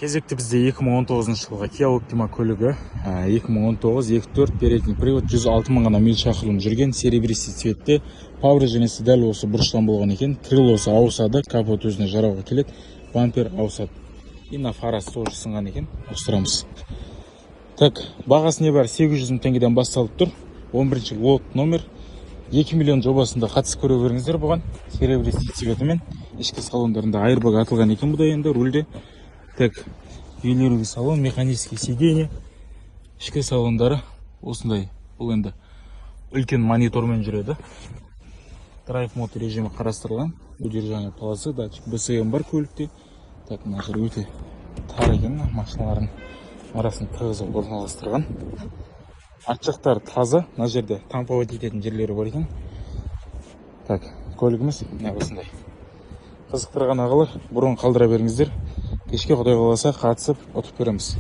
Кезекті бізде 2019 жылғы Kia Optima көлігі. 2019 2.4 передний привод 106 мың ғана миль шақырылым жүрген, серебристый цветте. Пауэр женесі дәл осы бұрыштан болған екен. Крылосы ауысады, капот өзіне жарауға келеді, бампер ауысады. Ина фарасы тоже сынған екен. Остырамыз. Так, бағасы не бар? 800 мың теңгеден басталып тұр. 11-ші лот номер. 2 миллион жобасында қатысып көре беріңіздер бұған. Серебристый цветімен. Ішкі салондарында айырбаг атылған екен бұда енді рульде. Так, ювелирный салон, механический сиденье. Ішкі салондары осындай. Бұл енді үлкен монитормен жүреді. Драйв мод режимі қарастырылған. Удержание полосы, датчик БСМ бар көлікте. Так, мына жер өте тар екен, машиналардың арасын тығызып орналастырған. Артжақтары таза, мына жерде тамповать ететін жерлері бар екен. Так, көлігіміз мына осындай. Қызықтырған ағалар, бұрын қалдыра беріңіздер. Кешке Құдай қаласа қатысып отырып көреміз.